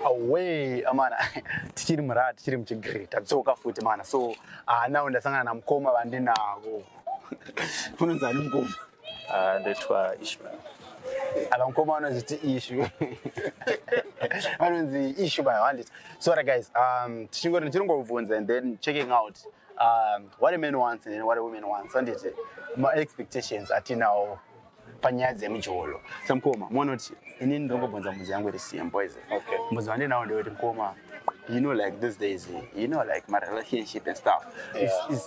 away amana tichiri murati tichiri muchigreat tadzoka futi mana so now ndasangana namukoma vandinavo unonzi ani mukoma ndetwa Ishmael ava mukoma anonziti ishu anonzi ishu by 100 so right guys tichingongovhunza and then checking out what a man wants and what a woman wants anditi my expectations atinawo panyaya dzemujolo samukoma monoti inini ndingobvunza mudzi yangu iri simple is okay mudzi wandinawo ndewoti mukoma like these days like my relationship and stuff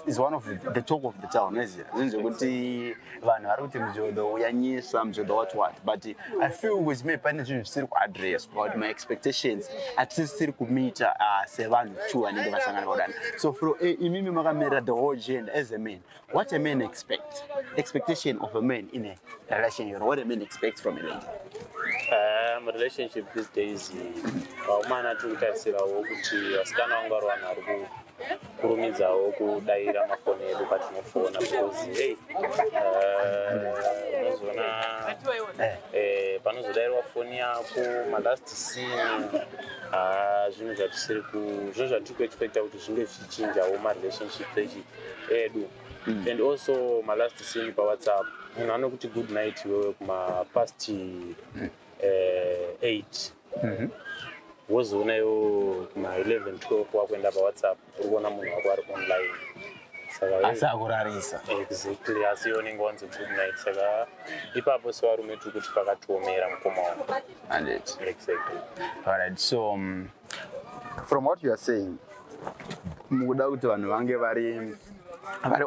is one of the talk of the town zvinhu zvekuti vanhu vari kuti mujodho uyanyisa mujodho what but I feel with me pane zvinhu zvisiri kuaddress about my expectations hatisisiri kumita sevanhu two vanenge vasangana kudani so for imimi makamirira the whole gender as a man what a man expectation of a man in a relationship what a man expects from a lady a relationship these days vaumana tiri kutarisirawo kuti vasikana vanga vari vanhu vari kurumidzawo kudayira mafoni edu patinofona because hey unozoona panozodayirwa foni yako malast scene zvinhu zvatiri kuexpecta kuti zvinge zvichinjawo marelationship edu and also malast scene pawhatsapp munhu anokuti good night iwewe kumapast 8 wozoona iwo kuma 11-12 wakuenda pawhatsapp uri kuona munhu wako ari online saka asi akurarisa exactly asi iwo unenge wanzi good night saka ipapo sevarume tiri kuti pakatiomera mukoma wangu 100 exactly alright so from what you are saying mukuda kuti vanhu vange vari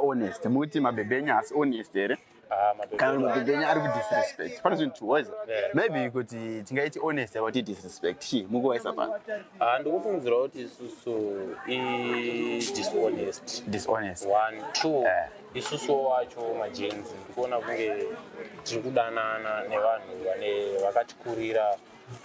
honest mukuti mabhebhenya asi honest here kana mabhebhenya ari kudisrespect pane zvinhu tuwaza maybe kuti tingaiti honest about disrespect chii mukuwaisa pano ndikufungidzira kuti isusu dishonest 1 2 isusuwo wacho majenzi ndikuona kunge tiri kudanana nevanhu vakatikurira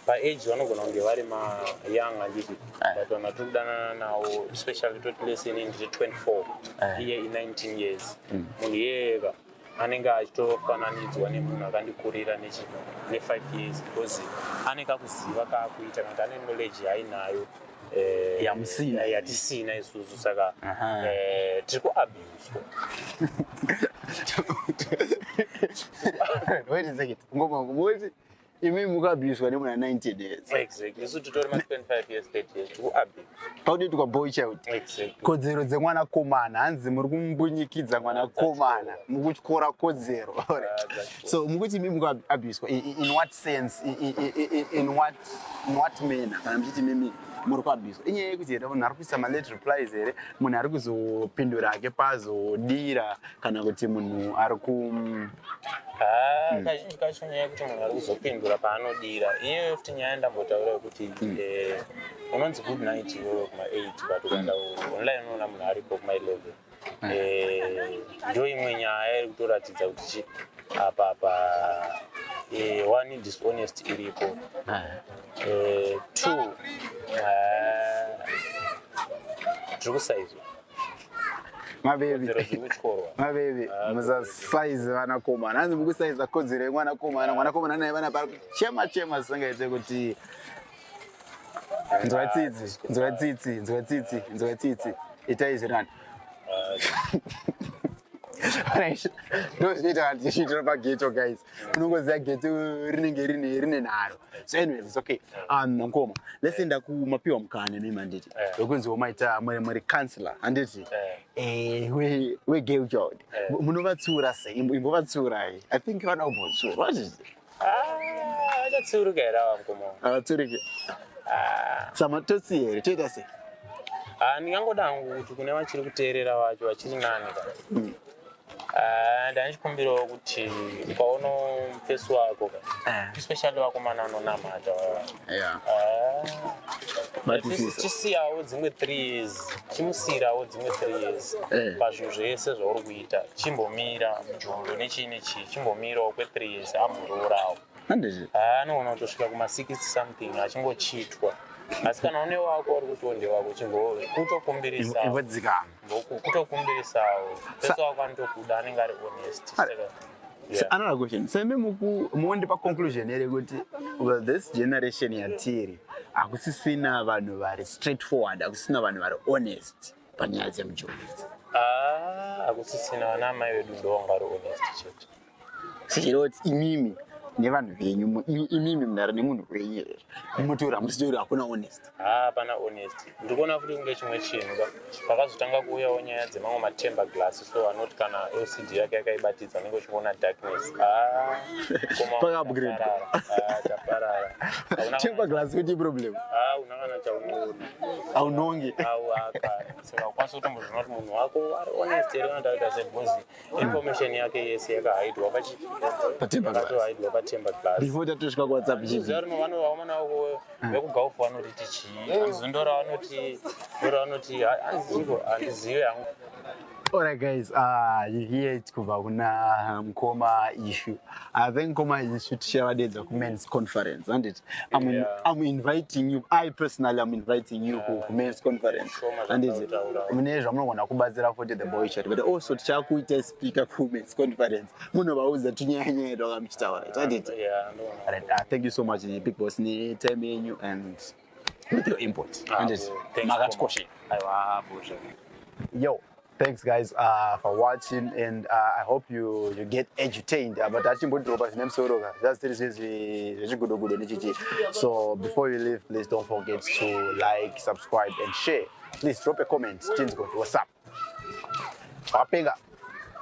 paage vanogona kunge vari mayoung handiti but vanhu tiri kudanana nawo especially toti leseni ndiri 24 iye i19 years munhu iyeyeka anenge achitofananidzwa nemunhu akandikurira ne5 years because anenge akuziva kaakuita kana ane knowledge yainayo yatisina isusu saka tiri kuabuswa wait a second ngomangomoti imi mukaabuswa nemunhu 19 years exactly isu titori ma25 years 30 years tiri kuabuswa pauditi kwaboy child kodzero dzemwanakomana hanzi muri kumbunyikidza mwanakomana mukutyora kodzero so mukuti imi mukaabuswa in what sense in what manner kana muchiti mimi muri kuabuswa inyaya yekuti here munhu ari kuisa malate replies here munhu ari kuzopindura ake pazodira kana kuti munhu ari ku kazhinji kacho nyaya yekuti munhu ari kuzopindura paanodira iyeyo futi nyaya ndambotaura kuti unonzi good night iwewe kuma8 but ukaenda online unoona munhu aripo kuma11 ndo imwe nyaya iri kutoratidza kuti apa one dishonest iripo 2 tiri kusaizwa mabebi musasaize vanakomana hanzi mukusaiza kodzero yemwanakomana naye vana pari kuchema zisangaite kuti nzwa tsitsi itai zvirani ndozvinoita kuti tishitira pageto guys unongoziva geto rinenge rine nharo so anyways it's okay mukoma lese ndakumapiwa mukana nemanditi wekunziwo maita muri counselor handiti wegay child munovatsura sei imbovatsura I think vana kumbotsura wazvizvi achatsurika here ava mukoma avatsurike samatotsi here toita sei ndingangodangu kuti kune vachiri kuteerera vacho vachiri nani ndanichikumbirawo kuti ukaona mufesi wako especially vakomana anonamata chisiyawo dzimwe 3 years chimusiyirawo dzimwe 3 years pazvinhu zvese zvauri kuita chimbomira mujoro nechii nechii chimbomirawo kwe3 years amuroorawo anoona kutosvika kuma60 something achingochitwa asi kana une wako ari kuti onde wako kutokumbirisawo pese wako anotokuda anenge ari honest Yeah. Another question. Same muende pa conclusion here kuti well this generation yatiri akusisina vanhu vari straightforward, akusisina vanhu vari honest panyaya dzemujournalism. Akusisina vana mai vedu ndo vangari honest chete. Sechiroti imimi nevanhu venyu imimi munhare nemunhu wenyu mutori hamusitori hakuna honest. Hapana honest. Ndikuona futi kunge chimwe chinhu pakazotanga kuuyawo nyaya dzemamwe matember glass so anoti kana LCD yake yakaibatidza unenge uchiona darkness. Paka-upgrade. Taparara. Temper glass kuti problem. Unakana chaunoona. Aunonge. Saka ukwanisa kutombozvina kuti munhu wako ari honest here kana taita sebhozi information yake yese yakahaidwa Patemper glass. Tember glass. Before tatosvika kuWhatsApp chii. Zero vana vekugaufu vanoti chii. Anzondora vanoti handizive hangu. Alright guys, you hear it kubva kuna Mukoma issue. I think Mukoma issue tichavadeedza kumen's conference, isn't it? I'm inviting you. I personally am inviting you to men's conference. And it mune zvamunogona kubatsira for the boy chat, but also tichakuita speaker ku men's conference. Munovauza tunyanya takamuchitaura, isn't it? Alright, thank you so much Big Boss ni time yenyu and with your input. And it makatikoshi. Yo. Thanks guys for watching and I hope you get edutained but so before you leave please don't forget to like, subscribe and share. Please drop a comment. What's up?